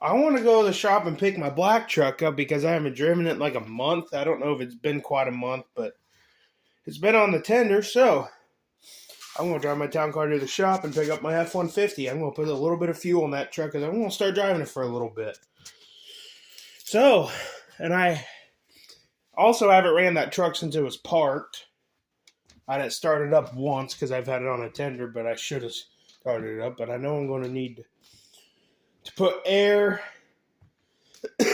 I want to go to the shop and pick my black truck up because I haven't driven it in like a month. I don't know if it's been quite a month, but it's been on the tender, so I'm going to drive my town car to the shop and pick up my F-150. I'm going to put a little bit of fuel in that truck because I'm going to start driving it for a little bit. So, and I also haven't ran that truck since it was parked. I didn't start it up once because I've had it on a tender, but I should have started it up. But I know I'm going to need to put air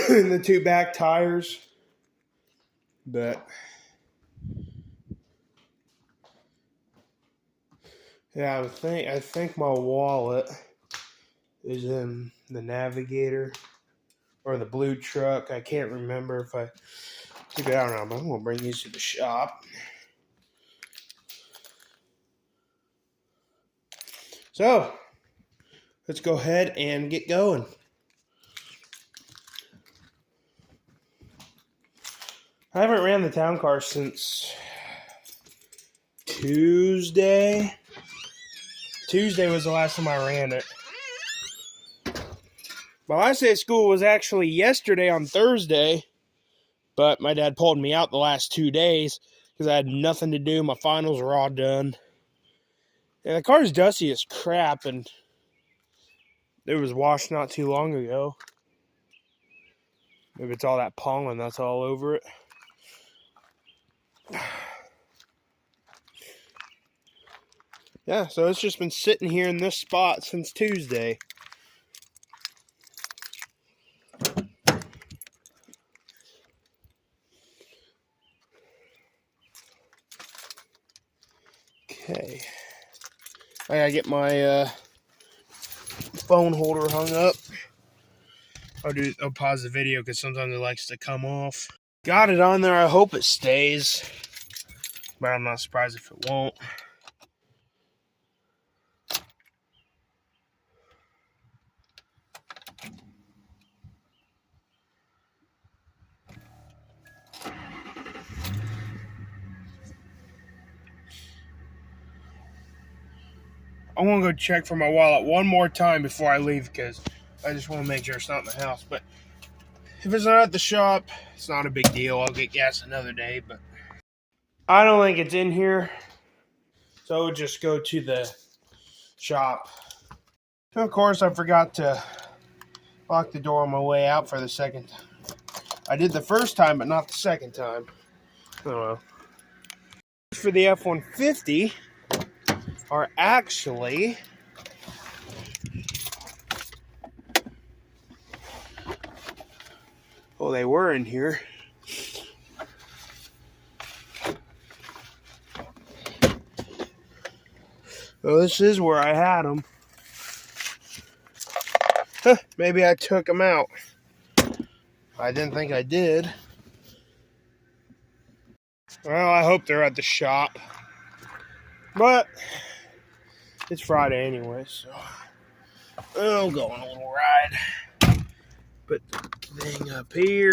in the two back tires. But yeah, I think my wallet is in the Navigator or the blue truck. I can't remember if I took it out or not, but I'm going to bring these to the shop. So, let's go ahead and get going. I haven't ran the town car since Tuesday. Tuesday was the last time I ran it. My last day of school was actually yesterday on Thursday, but my dad pulled me out the last 2 days because I had nothing to do. My finals were all done. And the car's dusty as crap, and it was washed not too long ago. Maybe it's all that pollen that's all over it. Yeah, so it's just been sitting here in this spot since Tuesday. Okay. I gotta get my phone holder hung up. I'll pause the video because sometimes it likes to come off. Got it on there. I hope it stays, but I'm not surprised if it won't. I want to go check for my wallet one more time before I leave because I just want to make sure it's not in the house. But if it's not at the shop, it's not a big deal. I'll get gas another day, but I don't think it's in here. So I'll just go to the shop. And of course, I forgot to lock the door on my way out for the second time. I did the first time, but not the second time. Oh well. For the F-150 are actually well, they were in here. Well, this is where I had them. Maybe I took them out. I didn't think I did. Well, I hope they're at the shop. But it's Friday anyway, so I'll go on a little ride. Put the thing up here.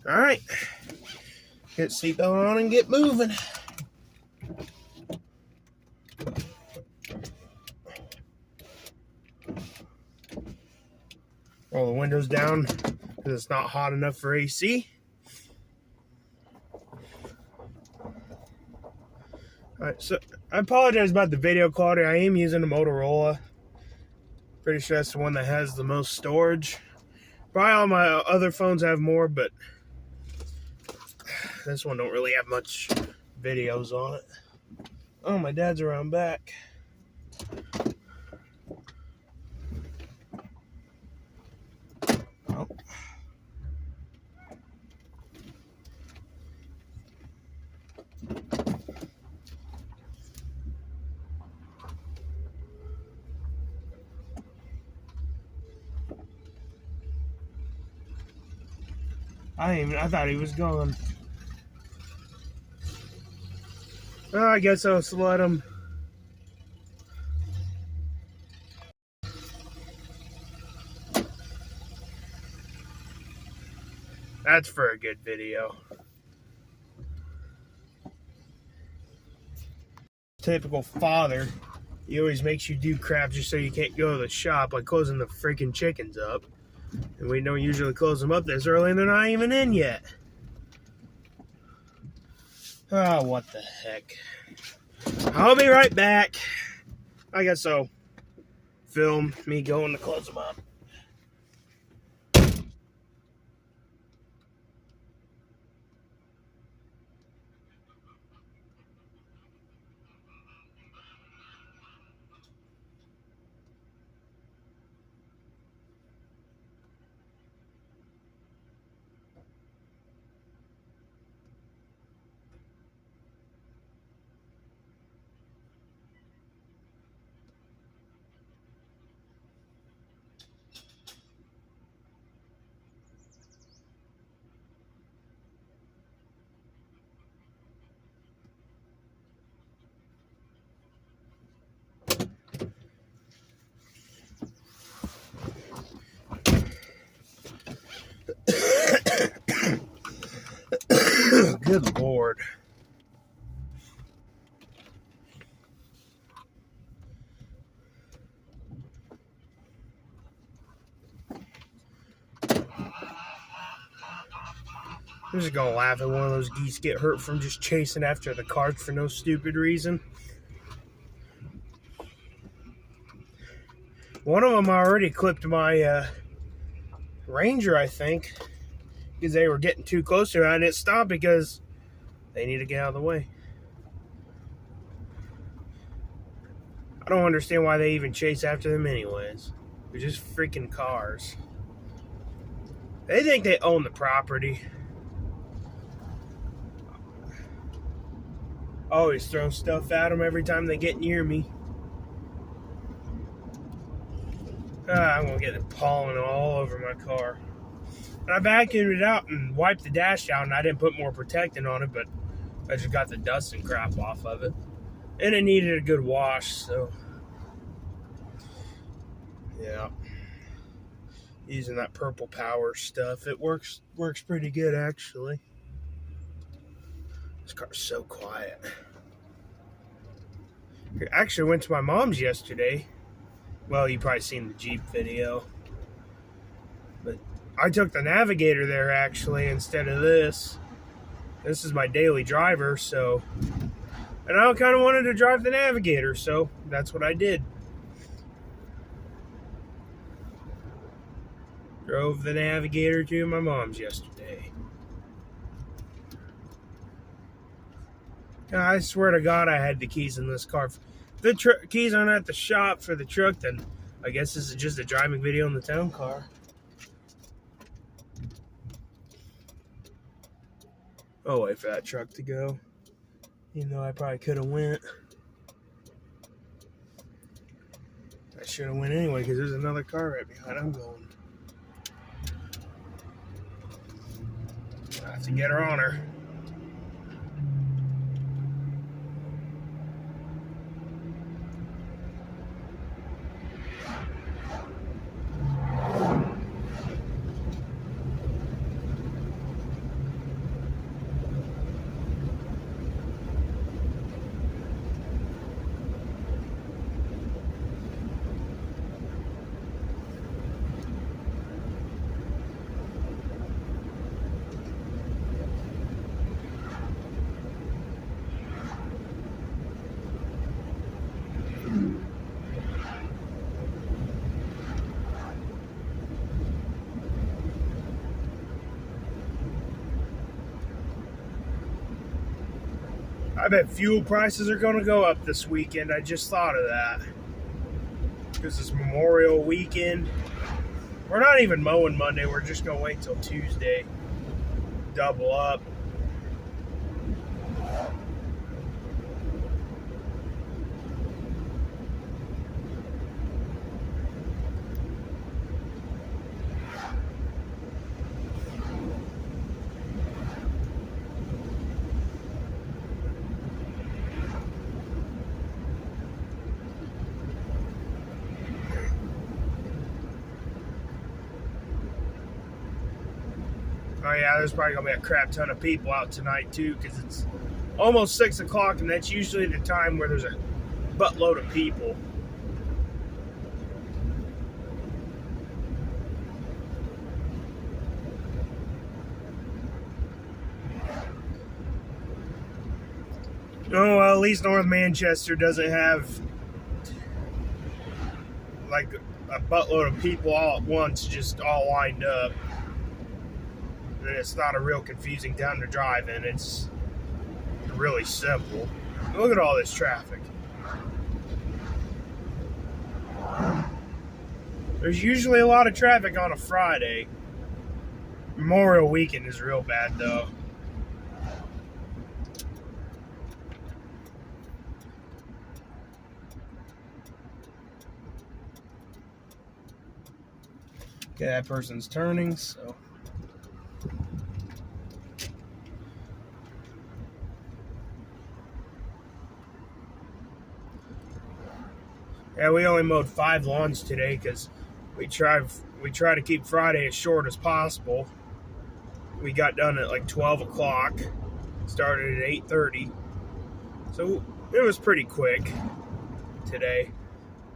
Alright. Get seatbelt on and get moving. Roll the windows down because it's not hot enough for AC. Alright, so I apologize about the video quality. I am using a Motorola. Pretty sure that's the one that has the most storage. Probably all my other phones have more, but this one don't really have much videos on it. Oh, my dad's around back. Oh. I thought he was gone. Oh, I guess I'll just let him. That's for a good video. Typical father He always makes you do crap just so you can't go to the shop, like closing the freaking chickens up. And we don't usually close them up this early, and they're not even in yet. Ah, what the heck. I'll be right back. I guess I'll film me going to close them up. Good Lord. I'm just gonna laugh at one of those geese get hurt from just chasing after the cart for no stupid reason. One of them already clipped my Ranger, I think, because they were getting too close to it. I didn't stop because they need to get out of the way. I don't understand why they even chase after them anyways. They're just freaking cars. They think they own the property. I always throw stuff at them every time they get near me. I'm going to get the pollen all over my car. And I vacuumed it out and wiped the dash out, and I didn't put more protectant on it, but I just got the dust and crap off of it. And it needed a good wash, so yeah. Using that Purple Power stuff. It works pretty good, actually. This car's so quiet. I actually went to my mom's yesterday. Well, you probably seen the Jeep video. But I took the Navigator there, actually, instead of this. This is my daily driver, so... And I kind of wanted to drive the Navigator, so that's what I did. Drove the Navigator to my mom's yesterday. I swear to God I had the keys in this car. If the keys aren't at the shop for the truck, then I guess this is just a driving video in the town car. I'll wait for that truck to go. You know, I probably could have went. I should have went anyway because there's another car right behind. I'm going. I have to get her on her. I bet fuel prices are going to go up this weekend. I just thought of that. Because it's Memorial Weekend. We're not even mowing Monday. We're just going to wait till Tuesday. Double up. Oh yeah, there's probably going to be a crap ton of people out tonight too, because it's almost 6 o'clock, and that's usually the time where there's a buttload of people. Oh, well, at least North Manchester doesn't have like a buttload of people all at once, just all lined up. And it's not a real confusing town to drive in. It's really simple. Look at all this traffic. There's usually a lot of traffic on a Friday. Memorial weekend is real bad, though. Okay, that person's turning, so. Yeah, we only mowed 5 lawns today because we try to keep Friday as short as possible. We got done at like 12 o'clock, started at 8:30, so it was pretty quick today.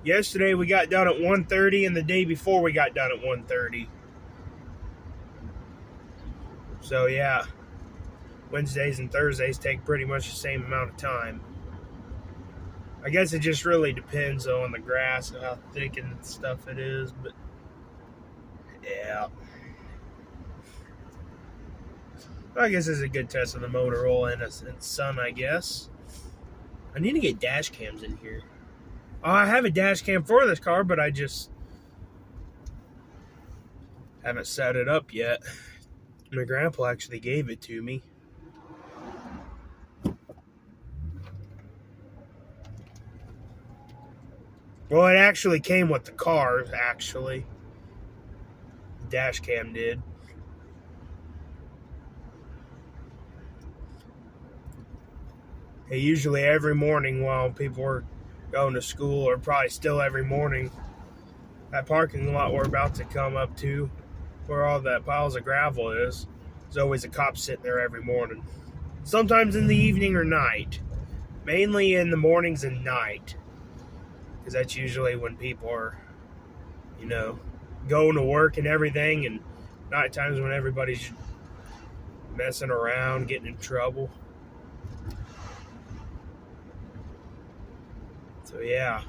Yesterday we got done at 1:30, and the day before we got done at 1:30. So yeah, Wednesdays and Thursdays take pretty much the same amount of time. I guess it just really depends though on the grass and how thick and stuff it is, but yeah. I guess it's a good test of the Motorola and sun, I guess. I need to get dash cams in here. I have a dash cam for this car, but I just haven't set it up yet. My grandpa actually gave it to me. Well, it actually came with the car, actually. The dash cam did. Hey, usually every morning while people were going to school, or probably still every morning, that parking lot we're about to come up to, where all that piles of gravel is, there's always a cop sitting there every morning. Sometimes in the evening or night. Mainly in the mornings and night. Because that's usually when people are, going to work and everything, and night times when everybody's messing around, getting in trouble. So yeah.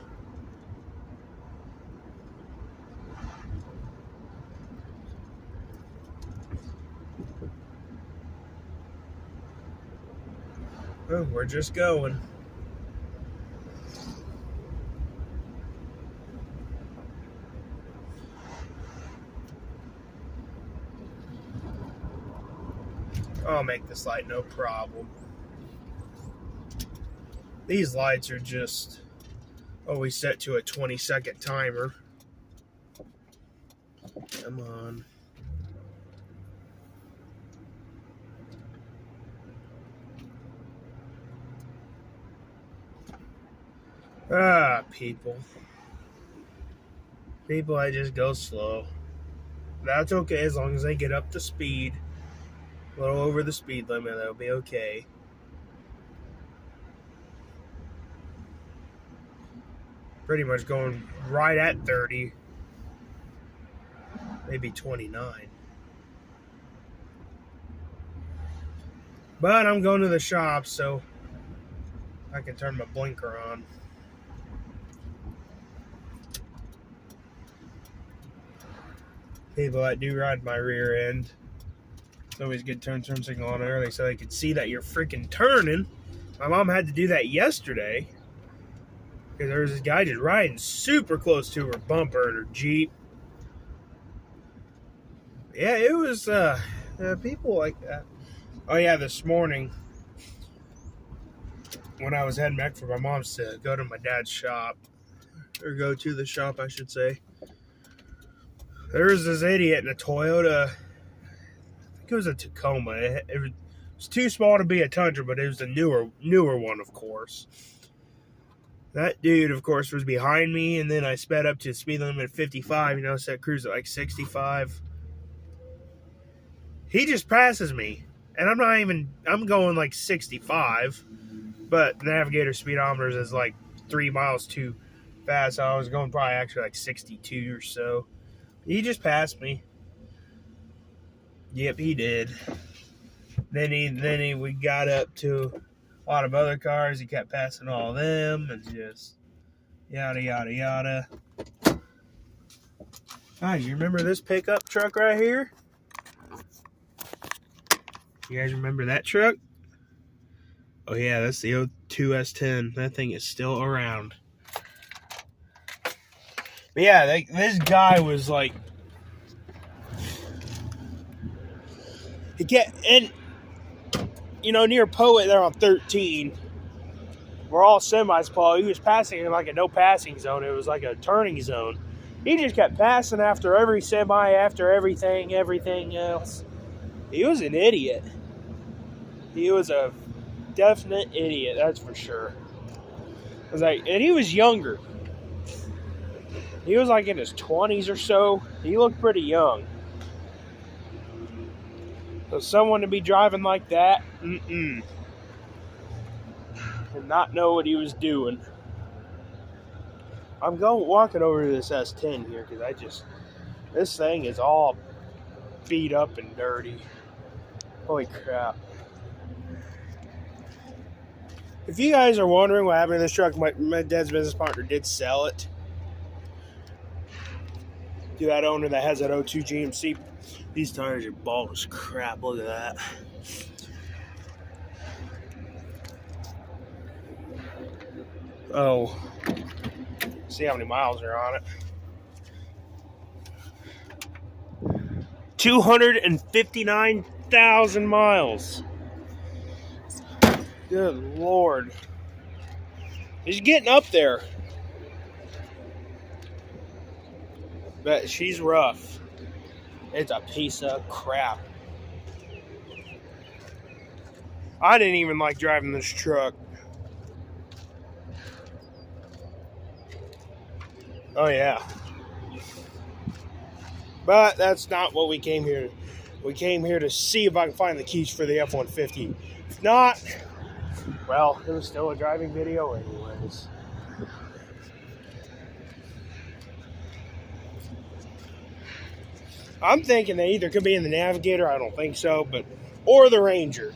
Well, we're just going. I'll make this light no problem. These lights are just always set to a 20-second timer. Come on. People. People, I just go slow. That's okay as long as they get up to speed. A little over the speed limit, that'll be okay. Pretty much going right at 30. Maybe 29. But I'm going to the shop, so I can turn my blinker on. People that do ride my rear end, it's always good to turn signal on early so they can see that you're freaking turning. My mom had to do that yesterday because there was this guy just riding super close to her bumper in her Jeep. Yeah, it was people like that. Oh yeah, this morning when I was heading back for my mom's to go to my dad's shop, or go to the shop, I should say, there was this idiot in a Toyota. I think it was a Tacoma. It was too small to be a Tundra, but it was a newer one, of course. That dude, of course, was behind me, and then I sped up to the speed limit of 55, set cruise at like 65. He just passes me, and I'm going like 65, but the navigator speedometer is like 3 miles too fast. I was going probably actually like 62 or so. He just passed me. Yep, he did. We got up to a lot of other cars. He kept passing all of them and just yada yada yada. Guys, you remember this pickup truck right here? You guys remember that truck? Oh yeah, that's the 02 S10. That thing is still around. But yeah, this guy was like, he get in, near Poet there on 13. We're all semis, Paul. He was passing in like a no passing zone. It was like a turning zone. He just kept passing after every semi, after everything else. He was an idiot. He was a definite idiot, that's for sure. And he was younger. He was like in his 20s or so. He looked pretty young. So someone to be driving like that, and not know what he was doing. I'm walking over to this S10 here because this thing is all beat up and dirty. Holy crap. If you guys are wondering what happened to this truck, my dad's business partner did sell it to that owner that has that 02 GMC. These tires are bald as crap. Look at that. Oh. See how many miles are on it. 259,000 miles. Good Lord. He's getting up there. But she's rough. It's a piece of crap. I didn't even like driving this truck. Oh yeah. But that's not what we came here. We came here to see if I can find the keys for the F-150. If not, well, it was still a driving video anyways. I'm thinking they either could be in the Navigator, I don't think so, or the Ranger.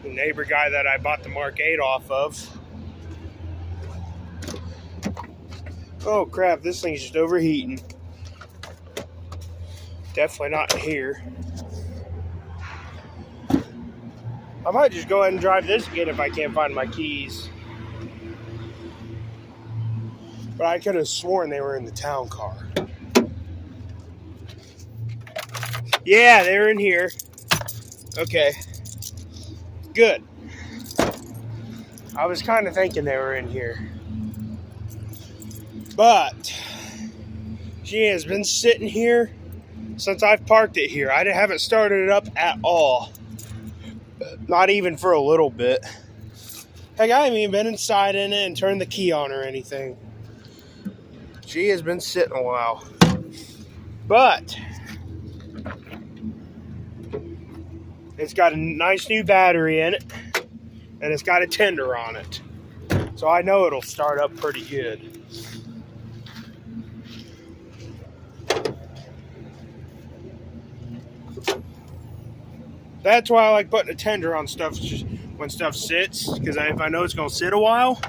The neighbor guy that I bought the Mark 8 off of. Oh crap, this thing's just overheating. Definitely not in here. I might just go ahead and drive this again if I can't find my keys. But I could have sworn they were in the town car. Yeah, they're in here. Okay. Good. I was kind of thinking they were in here. But she has been sitting here since I've parked it here. I haven't started it up at all. Not even for a little bit. Heck, I haven't even been inside in it and turned the key on or anything. She has been sitting a while. But it's got a nice new battery in it. And it's got a tender on it. So I know it'll start up pretty good. That's why I like putting a tender on stuff just when stuff sits. Because if I know it's going to sit a while,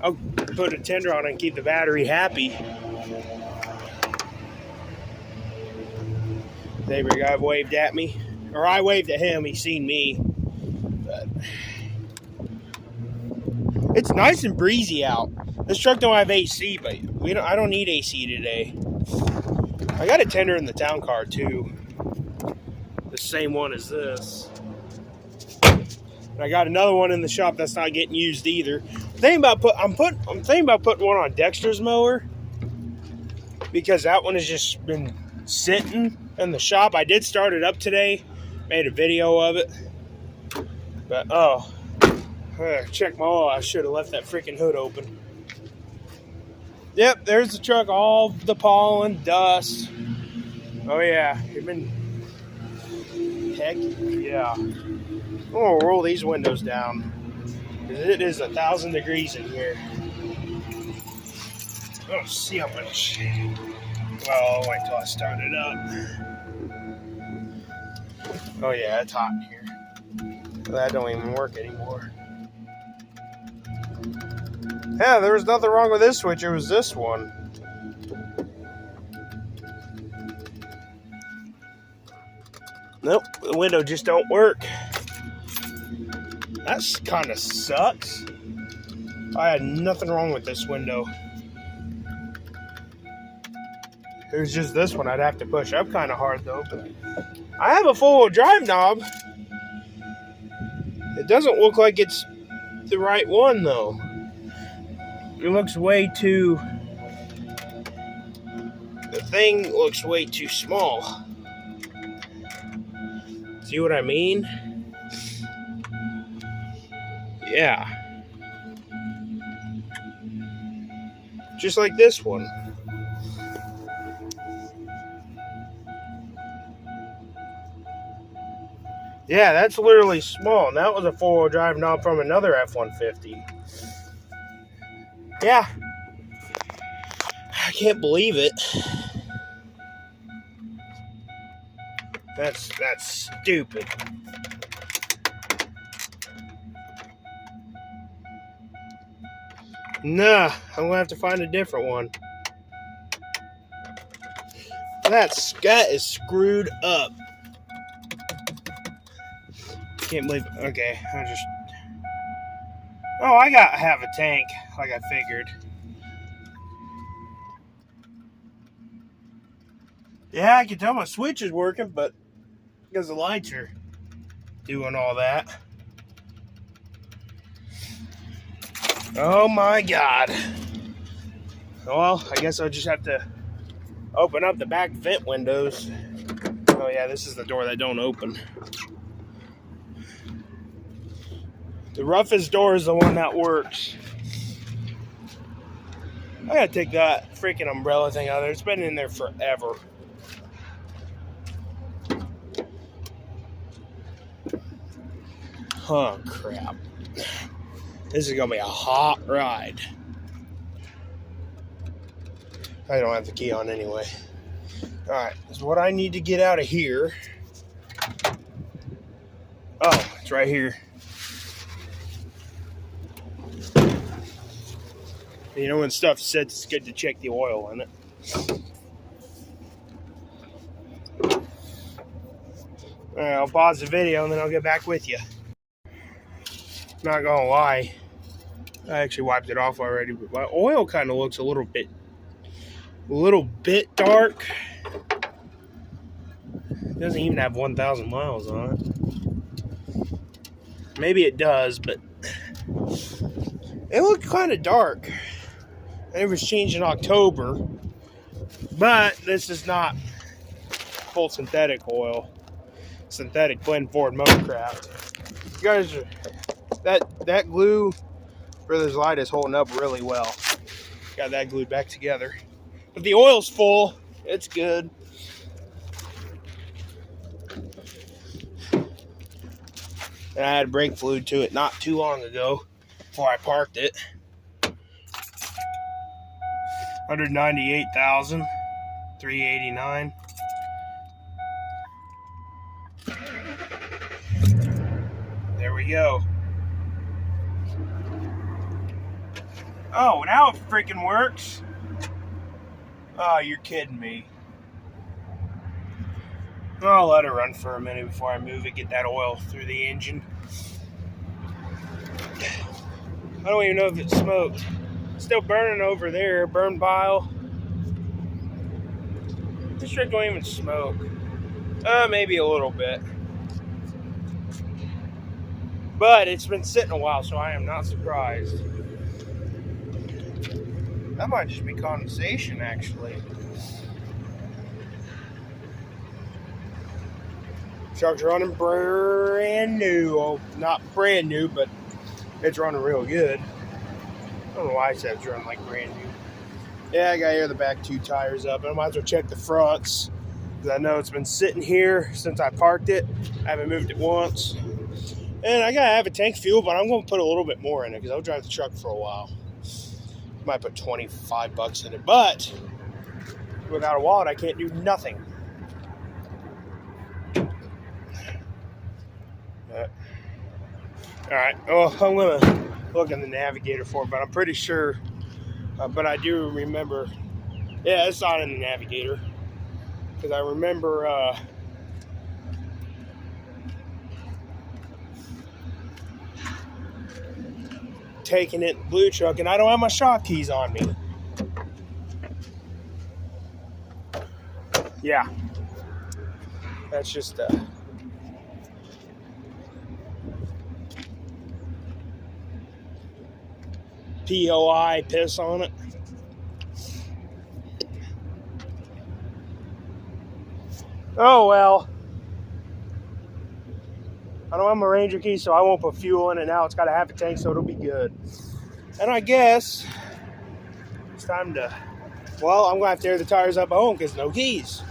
I'll put a tender on it and keep the battery happy. Neighbor guy waved at me. Or I waved at him. He seen me. But it's nice and breezy out. This truck don't have AC, but I don't need AC today. I got a tender in the town car too. The same one as this. And I got another one in the shop that's not getting used either. I'm thinking about putting one on Dexter's mower because that one has just been sitting in the shop. I did start it up today, made a video of it, but check my oil. I should have left that freaking hood open. Yep, there's the truck. All the pollen, dust. Oh yeah, heck yeah. I'm gonna roll these windows down. It is 1,000 degrees in here. Let's see how much. Well, I'll wait till I start it up. Oh yeah, it's hot in here. That don't even work anymore. Yeah, there was nothing wrong with this switch. It was this one. Nope, the window just don't work. That kind of sucks. I had nothing wrong with this window. It was just this one I'd have to push up kind of hard though. But I have a four-wheel drive knob. It doesn't look like it's the right one though. It looks way too... The thing looks way too small. See what I mean? Yeah. Just like this one. Yeah, that's literally small. And that was a four-wheel drive knob from another F-150. Yeah. I can't believe it. That's stupid. Nah, I'm gonna have to find a different one. That is screwed up. Can't believe it. Okay, oh, I have a tank, like I figured. Yeah, I can tell my switch is working, but because the lights are doing all that. Oh my God. Well, I guess I'll just have to open up the back vent windows. Oh yeah, this is the door that don't open. The roughest door is the one that works. I gotta take that freaking umbrella thing out of there. It's been in there forever. Oh crap. This is gonna be a hot ride. I don't have the key on anyway. Alright, so what I need to get out of here. Oh, it's right here. You know when stuff says it's good to check the oil in it. Alright, I'll pause the video and then I'll get back with you. Not gonna lie, I actually wiped it off already, but my oil kind of looks a little bit dark. It doesn't even have 1,000 miles on it. Maybe it does, but it looked kind of dark. It was changed in October, but this is not full synthetic oil. Synthetic blend Ford Motorcraft. You guys are... That glue for this light is holding up really well. Got that glued back together. But the oil's full. It's good. And I had brake fluid to it not too long ago before I parked it. 198,389. There we go. Oh, now it freaking works. Oh, you're kidding me. I'll let it run for a minute before I move it, get that oil through the engine. I don't even know if it's smoked. It's still burning over there, burn pile. This shit don't even smoke. Maybe a little bit. But it's been sitting a while, so I am not surprised. That might just be condensation, actually. Truck's running brand new. Well, not brand new, but it's running real good. I don't know why I said it's running like brand new. Yeah, I gotta air the back two tires up. And I might as well check the fronts, because I know it's been sitting here since I parked it. I haven't moved it once. And I gotta have a tank fuel, but I'm gonna put a little bit more in it because I'll drive the truck for a while. Might put $25 in it, but without a wallet, I can't do nothing. All right. Well, I'm gonna look in the navigator for it, but I'm pretty sure. But I do remember. Yeah, it's not in the navigator because I remember. Taking it blue truck, and I don't have my shop keys on me. Yeah, that's just POI piss on it. Oh well, I don't have my Ranger key, so I won't put fuel in it now. It's got a half a tank, so it'll be good. And I guess it's time to, well, I'm going to have to tear the tires up at home because no keys.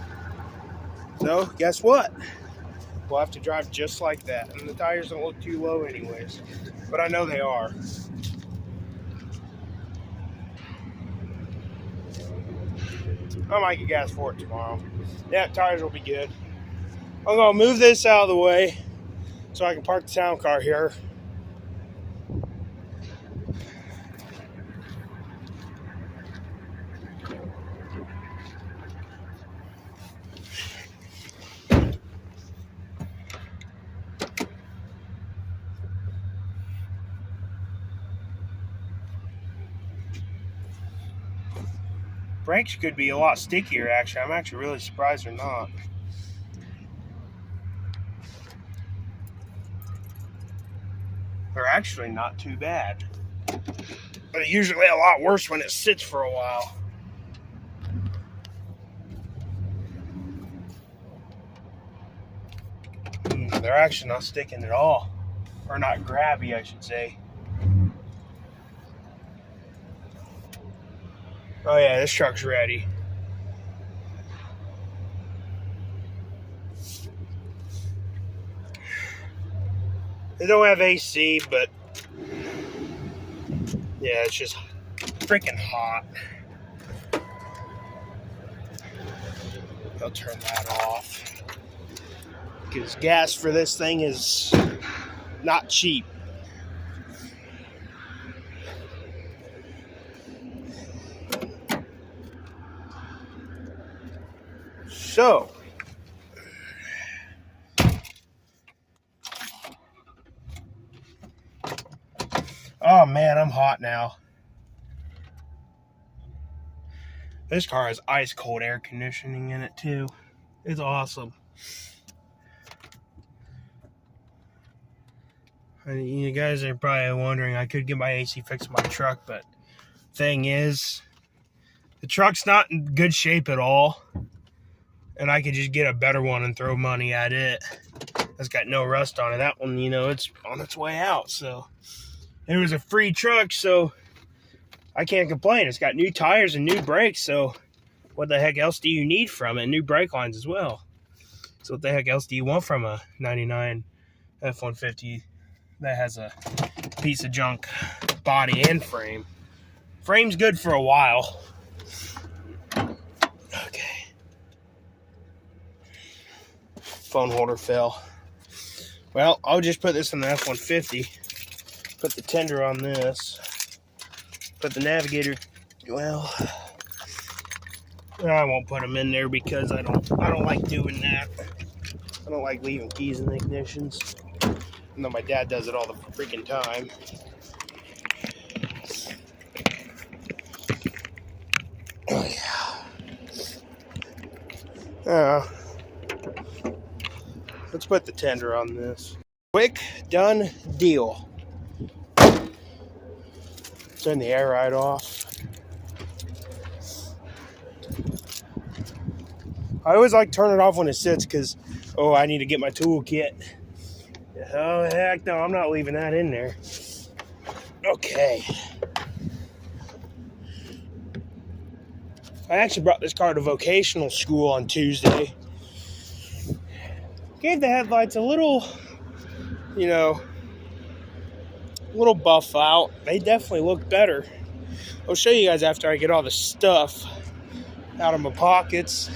So guess what? We'll have to drive just like that. And the tires don't look too low anyways. But I know they are. I might get gas for it tomorrow. Yeah, tires will be good. I'm going to move this out of the way so I can park the town car here. Brakes could be a lot stickier, actually. I'm actually really surprised they're not. They're actually not too bad. But they're usually a lot worse when it sits for a while. They're actually not sticking at all. Or not grabby, I should say. Oh yeah, this truck's ready. They don't have AC, but yeah, it's just freaking hot. I'll turn that off. Because gas for this thing is not cheap. So, oh man, I'm hot now. This car has ice cold air conditioning in it too. It's awesome. You guys are probably wondering, I could get my AC fixed in my truck, but thing is, the truck's not in good shape at all. And I could just get a better one and throw money at it. It's got no rust on it. That one, you know, it's on its way out. So it was a free truck, so I can't complain. It's got new tires and new brakes, so what the heck else do you need from it? New brake lines as well. So what the heck else do you want from a 99 F-150 that has a piece of junk body and frame? Frame's good for a while. Okay. Phone holder fell. Well, I'll just put this in the F-150. Put the tender on this. Put the navigator. Well, I won't put them in there because I don't like doing that. I don't like leaving keys in the ignitions. I know my dad does it all the freaking time. Oh yeah. Let's put the tender on this. Quick, done deal. Turn the air right off. I always like turn it off when it sits because, oh, I need to get my tool kit. Oh, heck no, I'm not leaving that in there. Okay. I actually brought this car to vocational school on Tuesday. Gave the headlights a little, you know, a little buff out. They definitely look better. I'll show you guys after I get all the stuff out of my pockets.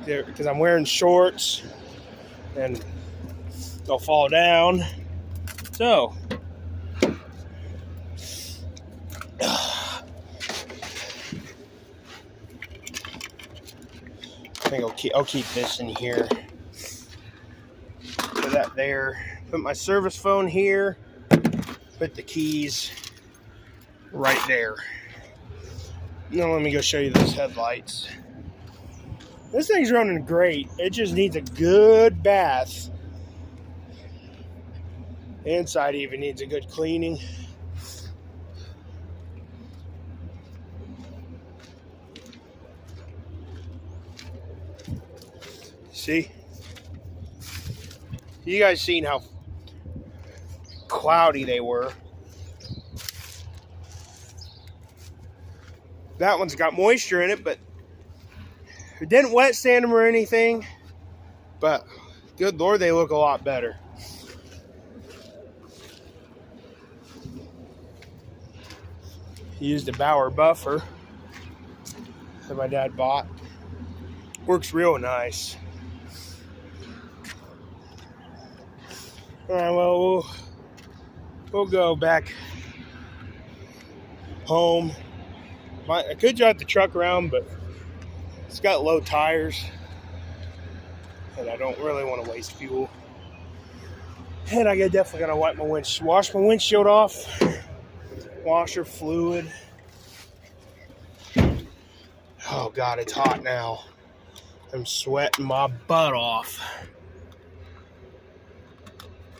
Because I'm wearing shorts and they'll fall down. So, I think I'll keep this in here. Put that there. Put my service phone here. Put the keys right there. Now let me go show you those headlights. This thing's running great. It just needs a good bath. The inside even needs a good cleaning. See? You guys seen how cloudy they were. That one's got moisture in it, but it didn't wet sand them or anything. But good Lord, they look a lot better. Used a Bauer buffer that my dad bought. Works real nice. All right, well, we'll go back home. I could drive the truck around, but it's got low tires, and I don't really want to waste fuel. And I definitely gotta wash my windshield off, washer fluid. Oh God, it's hot now. I'm sweating my butt off.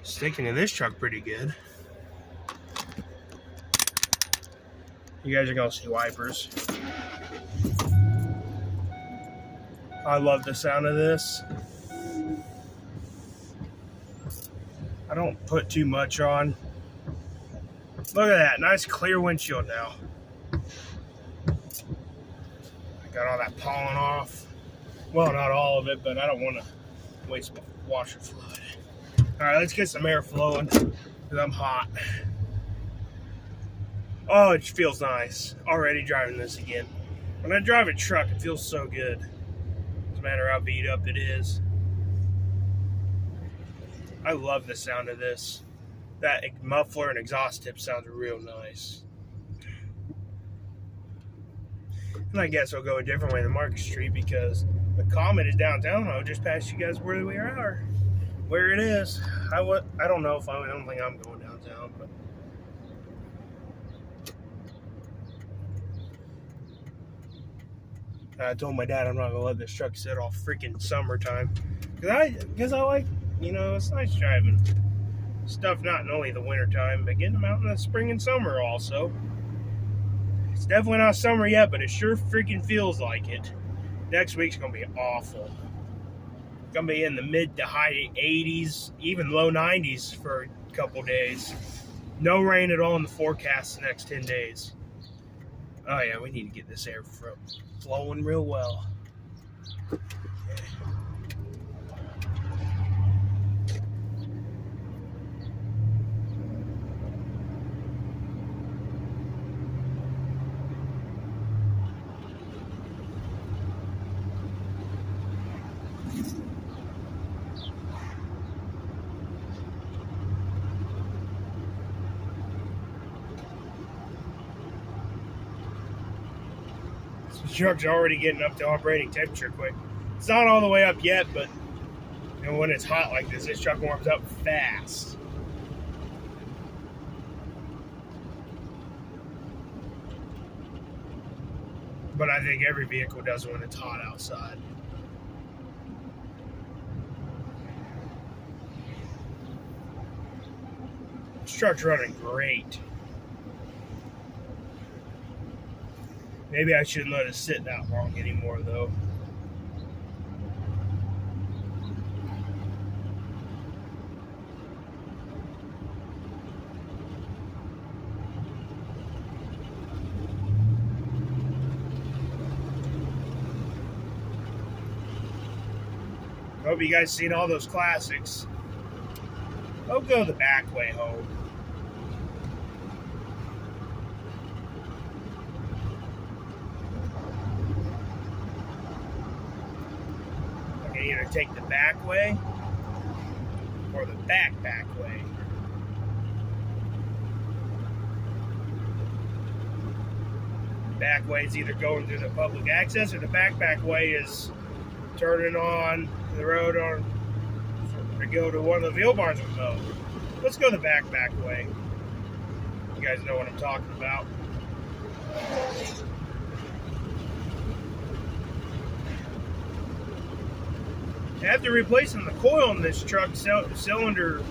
Sticking to this truck pretty good. You guys are gonna see wipers. I love the sound of this. I don't put too much on. Look at that, nice clear windshield now. I got all that pollen off. Well, not all of it, but I don't want to waste my washer fluid. All right, let's get some air flowing because I'm hot. Oh, it feels nice. Already driving this again. When I drive a truck, it feels so good. Doesn't matter how beat up it is. I love the sound of this. That muffler and exhaust tip sounds real nice. And I guess I'll go a different way than Market Street because the Comet is downtown. I'll just pass you guys where we are. Where it is. I don't know if I don't think I'm going downtown, but I told my dad I'm not gonna let this truck sit all freaking summertime because I like, it's nice driving stuff, not only the winter time, but getting them out in the spring and summer also. It's definitely not summer yet, but it sure freaking feels like it. Next week's gonna be awful. It's gonna be in the mid to high 80s, even low 90s for a couple days. No rain at all in the forecast the next 10 days. Oh yeah, we need to get this air flowing real well. The truck's already getting up to operating temperature quick. It's not all the way up yet, but when it's hot like this truck warms up fast. But I think every vehicle does when it's hot outside. This truck's running great. Maybe I shouldn't let it sit that long anymore, though. Hope you guys seen all those classics. I'll go the back way home. I can either take the back way or the back way. Back way is either going through the public access, or the back way is turning on the road on to go to one of the veal barns we mow. Let's go the back way. You guys know what I'm talking about. After replacing the coil in this truck, cylinder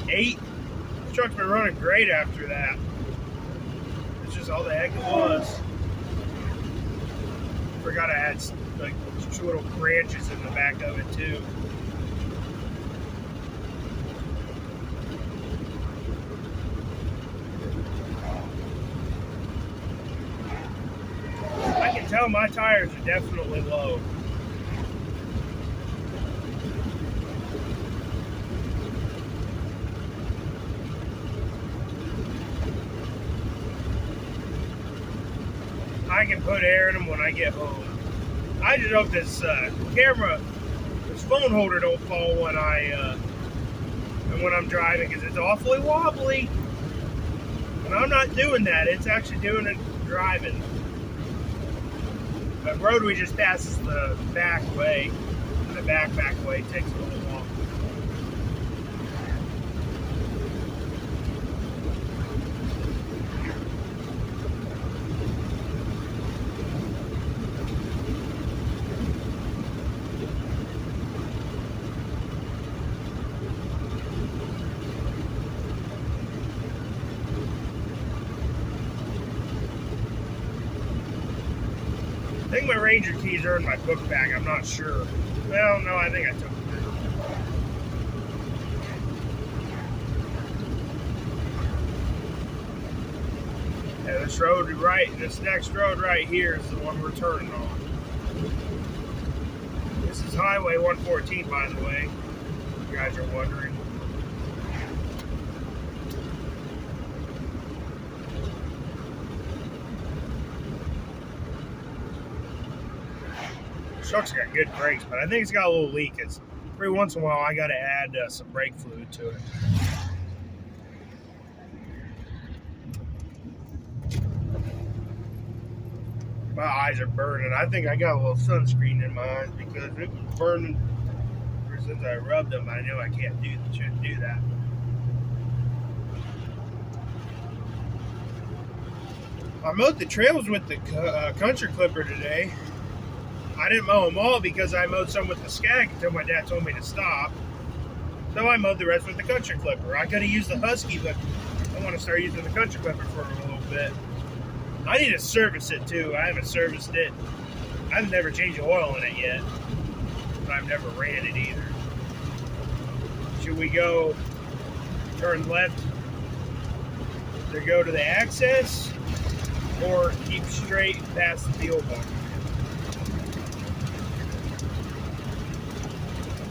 8, the truck's been running great after that. It's just all the heck it was. Forgot I had like little branches in the back of it too. I can tell my tires are definitely low. I can put air in them when I get home. I just hope this this phone holder don't fall when I'm driving, because it's awfully wobbly. And I'm not doing that. It's actually doing it driving. The road we just passed is the back way, and the back way takes a little longer. I think my Ranger keys are in my book bag. I'm not sure. Well, no, I think I took them. Yeah, this next road right here is the one we're turning on. This is Highway 114, by the way, if you guys are wondering. Truck's got good brakes, but I think it's got a little leak. It's every once in a while I got to add some brake fluid to it. My eyes are burning. I think I got a little sunscreen in my eyes because it was burning ever since I rubbed them. I know I shouldn't do that. I mowed the trails with the country clipper today. I didn't mow them all because I mowed some with the Skag until my dad told me to stop. So I mowed the rest with the country clipper. I could have used the Husky, but I want to start using the country clipper for a little bit. I need to service it too. I haven't serviced it. I've never changed the oil in it yet. But I've never ran it either. Should we go turn left to go to the access, or keep straight past the fuel barn?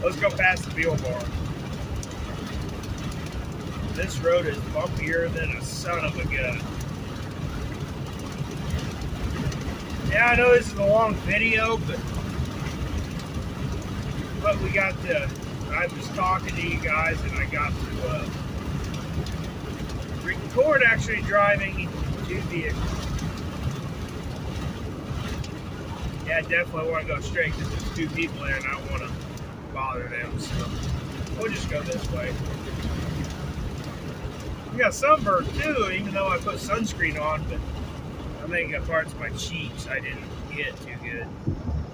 Let's go past the fuel barn. This road is bumpier than a son of a gun. Yeah, I know this is a long video, but we got to, I was talking to you guys and I got to record actually driving two vehicles. Yeah, I definitely want to go straight because there's two people there and I don't want to bother them, so we'll just go this way. We got sunburn too, even though I put sunscreen on, but I think parts of my cheeks I didn't get too good.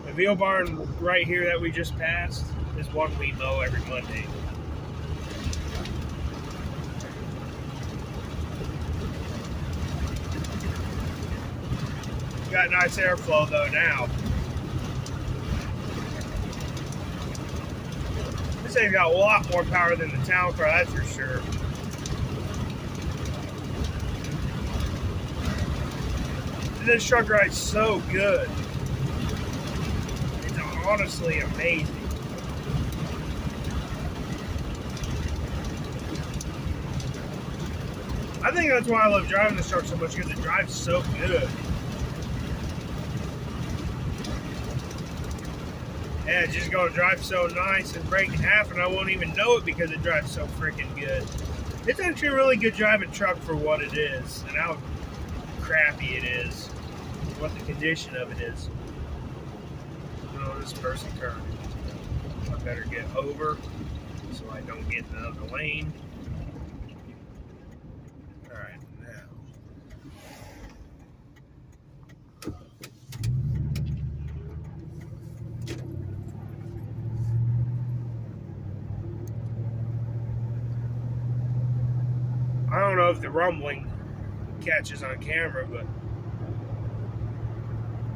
The veal barn right here that we just passed is one we mow every Monday. Got nice airflow though now. This thing's got a lot more power than the town car, that's for sure. This truck rides so good. It's honestly amazing. I think that's why I love driving this truck so much, because it drives so good. Yeah, it's just gonna drive so nice and break in half, and I won't even know it because it drives so freaking good. It's actually a really good driving truck for what it is, and how crappy it is, what the condition of it is. Oh, this person turned. I better get over so I don't get in the other lane. Alright, now. I don't know if the rumbling catches on camera, but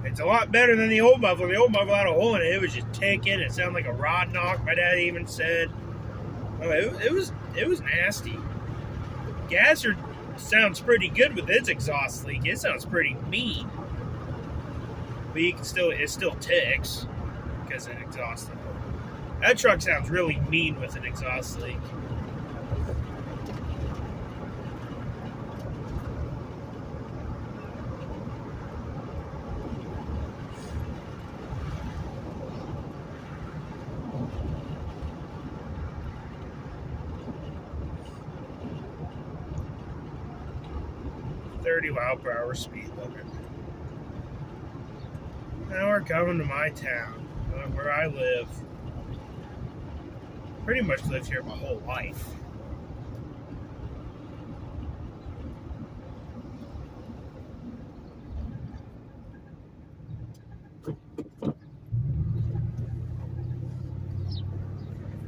it's a lot better than the old muffler. The old muffler had a hole in it. It was just ticking. It sounded like a rod knock, my dad even said. Oh, it was nasty. Gasser sounds pretty good with its exhaust leak. It sounds pretty mean. But you can it still ticks because of exhaust leak. That truck sounds really mean with an exhaust leak. .30-mile-per-hour speed limit. Now we're coming to my town, where I live. Pretty much lived here my whole life.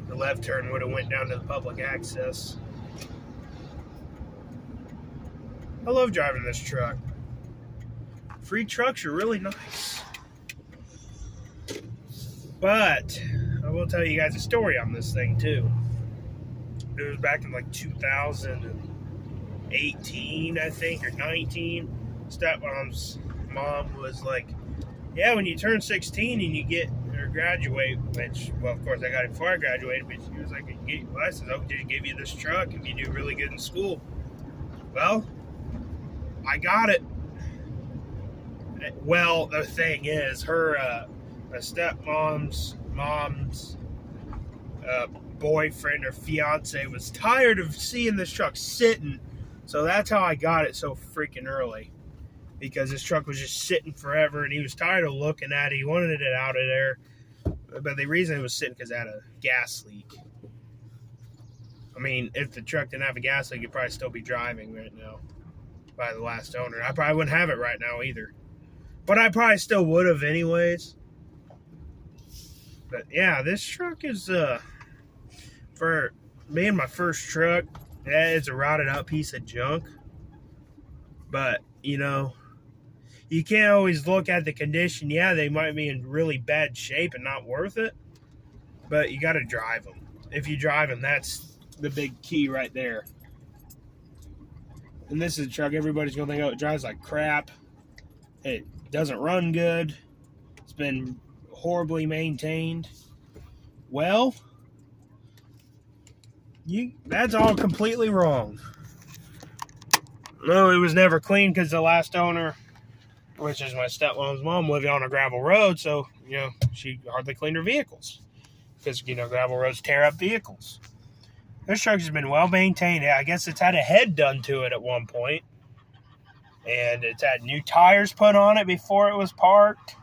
The left turn would have went down to the public access. I love driving this truck. Free trucks are really nice. But I will tell you guys a story on this thing too. It was back in like 2018, I think, or 19. Stepmom's mom was like, yeah, when you turn 16 and you get or graduate, which, well, of course I got it before I graduated, but she was like, you get your license, I'll just give you this truck if you do really good in school. Well, I got it. Well, the thing is, her stepmom's mom's boyfriend or fiance was tired of seeing this truck sitting, so that's how I got it so freaking early, because this truck was just sitting forever, and he was tired of looking at it. He wanted it out of there, but the reason it was sitting because it had a gas leak. I mean, if the truck didn't have a gas leak, it'd probably still be driving right now by the last owner. I probably wouldn't have it right now either, but I probably still would have anyways. But yeah, this truck is for being my first truck, yeah, it's a rotted out piece of junk, but you know, you can't always look at the condition. Yeah, they might be in really bad shape and not worth it, but you got to drive them. If you drive them, that's the big key right there. And this is a truck everybody's gonna think, oh, it drives like crap, it doesn't run good, it's been horribly maintained. Well, that's all completely wrong. No, it was never clean because the last owner, which is my stepmom's mom, lived on a gravel road, so, you know, she hardly cleaned her vehicles because, you know, gravel roads tear up vehicles. This truck has been well maintained. I guess it's had a head done to it at one point, and it's had new tires put on it before it was parked,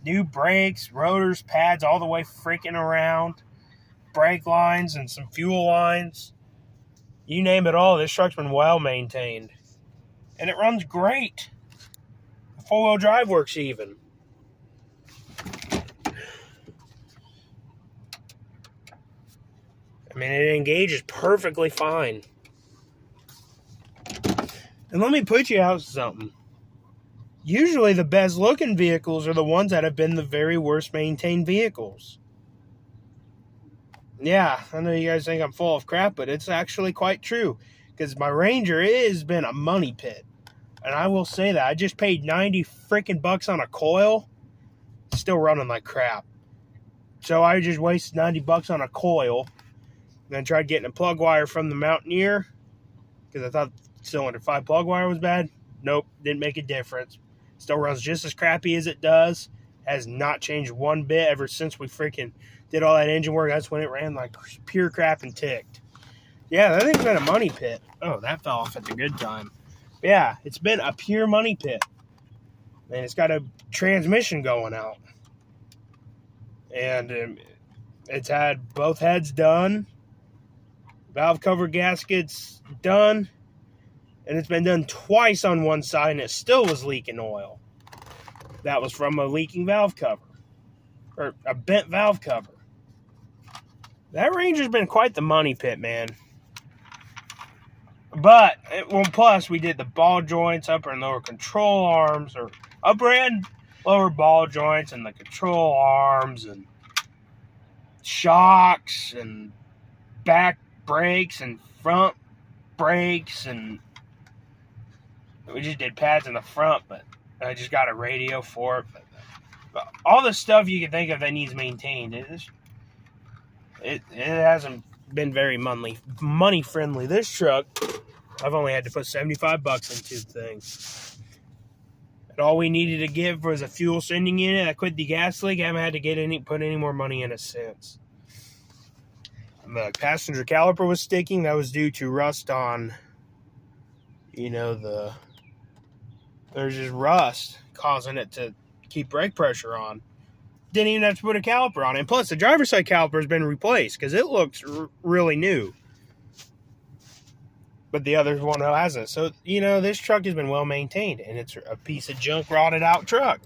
new brakes, rotors, pads all the way freaking around, brake lines and some fuel lines. You name it all, this truck's been well maintained. And it runs great. Four-wheel drive works even. I mean, it engages perfectly fine. And let me put you out something. Usually the best looking vehicles are the ones that have been the very worst maintained vehicles. Yeah, I know you guys think I'm full of crap, but it's actually quite true. Because my Ranger has been a money pit. And I will say that. I just paid 90 freaking bucks on a coil. Still running like crap. So I just wasted 90 bucks on a coil. Then tried getting a plug wire from the Mountaineer, because I thought cylinder 5 plug wire was bad. Nope, didn't make a difference. Still runs just as crappy as it does. Has not changed one bit ever since we freaking did all that engine work. That's when it ran like pure crap and ticked. Yeah, that thing's been a money pit. Oh, that fell off at the good time. Yeah, it's been a pure money pit. And it's got a transmission going out. And it's had both heads done. Valve cover gaskets done. And it's been done twice on one side, and it still was leaking oil. That was from a leaking valve cover. Or a bent valve cover. That Ranger's been quite the money pit, man. But, well, plus we did the ball joints, upper and lower control arms, or upper and lower ball joints, and the control arms, and shocks, and back brakes, and front brakes, and we just did pads in the front, but I just got a radio for it. But all the stuff you can think of that needs maintained, it hasn't been very money friendly. This truck, I've only had to put $75 into the thing. And all we needed to give was a fuel sending unit. I quit the gas leak. I haven't had to put any more money in it since. The passenger caliper was sticking. That was due to rust on, there's just rust causing it to keep brake pressure on. Didn't even have to put a caliper on it. And plus, the driver's side caliper has been replaced because it looks really new. But the other one hasn't. So, this truck has been well maintained. And it's a piece of junk, rotted out truck.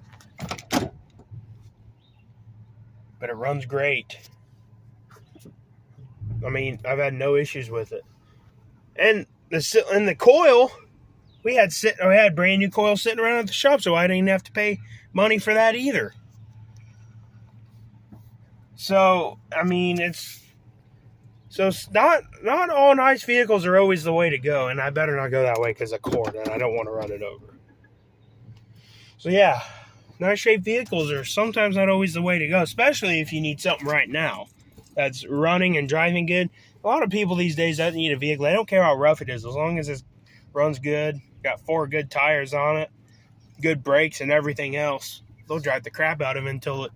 But it runs great. I mean, I've had no issues with it. And the coil, we had brand new coil sitting around at the shop, so I didn't have to pay money for that either. So, I mean, it's not all nice vehicles are always the way to go, and I better not go that way because of cord, and I don't want to run it over. So yeah, nice shaped vehicles are sometimes not always the way to go, especially if you need something right now that's running and driving good. A lot of people these days don't need a vehicle. They don't care how rough it is, as long as it runs good, got 4 good tires on it, good brakes and everything else. They'll drive the crap out of it until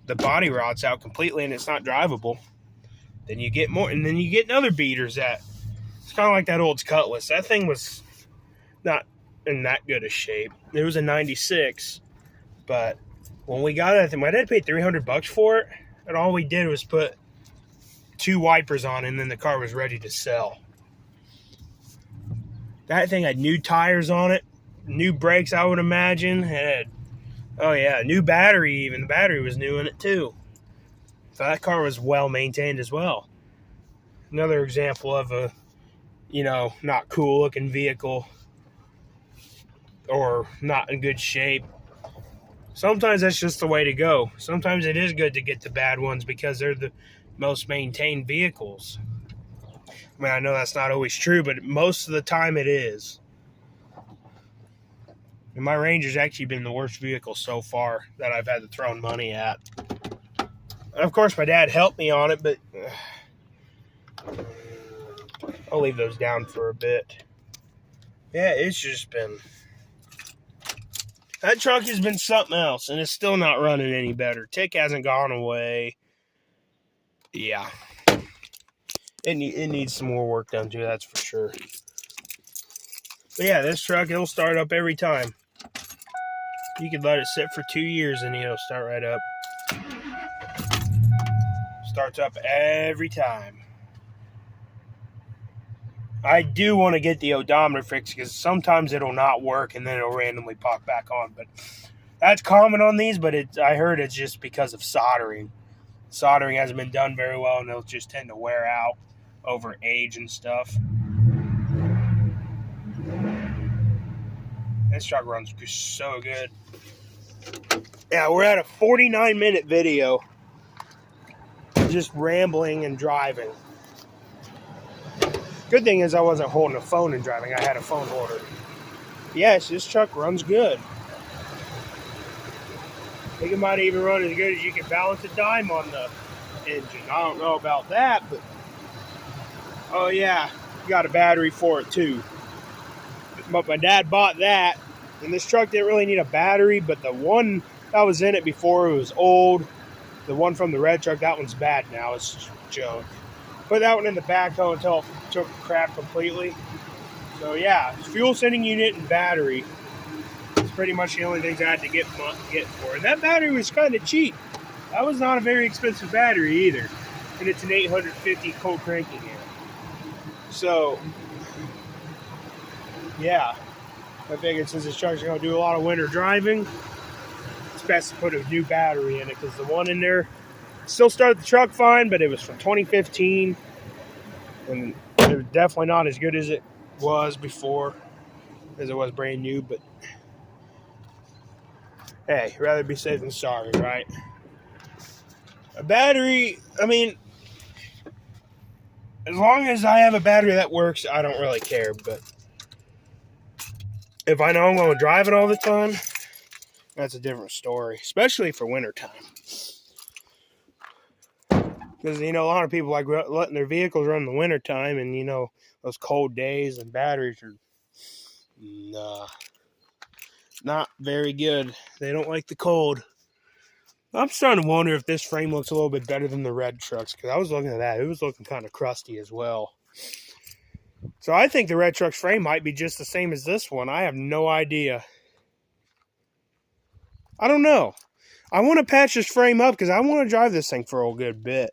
the body rots out completely and it's not drivable. Then you get more, and then you get other beaters that it's kind of like that old Cutlass. That thing was not in that good a shape. It was a 96, but when we got it, my dad paid $300 for it, and all we did was put 2 wipers on, and then the car was ready to sell. That thing had new tires on it, new brakes, I would imagine. It had, new battery even. The battery was new in it too. So that car was well maintained as well. Another example of a, not cool looking vehicle or not in good shape. Sometimes that's just the way to go. Sometimes it is good to get the bad ones because they're the most maintained vehicles. I mean, I know that's not always true, but most of the time it is. And my Ranger's actually been the worst vehicle so far that I've had to throw money at. And of course, my dad helped me on it, but I'll leave those down for a bit. Yeah, it's just been... That truck has been something else, and it's still not running any better. Tick hasn't gone away. Yeah. It needs some more work done, too, that's for sure. But yeah, this truck, it'll start up every time. You could let it sit for 2 years, and it'll start right up. Starts up every time. I do want to get the odometer fixed because sometimes it'll not work and then it'll randomly pop back on. But that's common on these, but I heard it's just because of soldering. Soldering hasn't been done very well and they'll just tend to wear out over age and stuff. This truck runs so good. Yeah, we're at a 49-minute video. Just rambling and driving. Good thing is I wasn't holding a phone and driving. I had a phone holder. Yes, this truck runs good. I think it might even run as good as you can balance a dime on the engine. I don't know about that, but... Oh, yeah. You got a battery for it, too. But my dad bought that, and this truck didn't really need a battery, but the one that was in it before, it was old. The one from the red truck, that one's bad now. It's just junk. Put that one in the backhoe until it took crap completely. So yeah, fuel sending unit and battery. It's pretty much the only things I had to get for. And that battery was kind of cheap. That was not a very expensive battery either. And it's an 850 cold cranking amp. So yeah, I figured since this truck's going to do a lot of winter driving, it's best to put a new battery in it, because the one in there still started the truck fine, but it was from 2015, and it was definitely not as good as it was before, as it was brand new. But hey, rather be safe than sorry, right? A battery, I mean, as long as I have a battery that works, I don't really care. But if I know I'm going to drive it all the time, that's a different story, especially for wintertime. Because, you know, a lot of people like letting their vehicles run in the wintertime, and, you know, those cold days and batteries are not very good. They don't like the cold. I'm starting to wonder if this frame looks a little bit better than the red trucks, because I was looking at that. It was looking kind of crusty as well. So I think the red truck's frame might be just the same as this one. I have no idea. I don't know. I want to patch this frame up because I want to drive this thing for a good bit.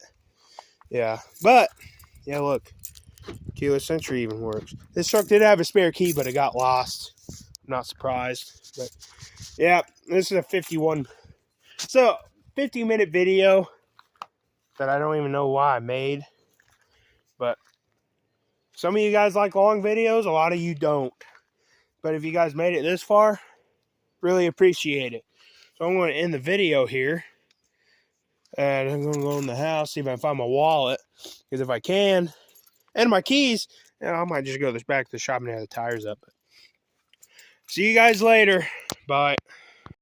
Yeah, but, yeah, look. Keyless entry even works. This truck did have a spare key, but it got lost. I'm not surprised. But, yeah, this is a 50-minute video that I don't even know why I made. But some of you guys like long videos. A lot of you don't. But if you guys made it this far, really appreciate it. So I'm going to end the video here. And I'm going to go in the house, see if I can find my wallet. Because if I can, and my keys, I might just go back to the shop and have the tires up. See you guys later. Bye.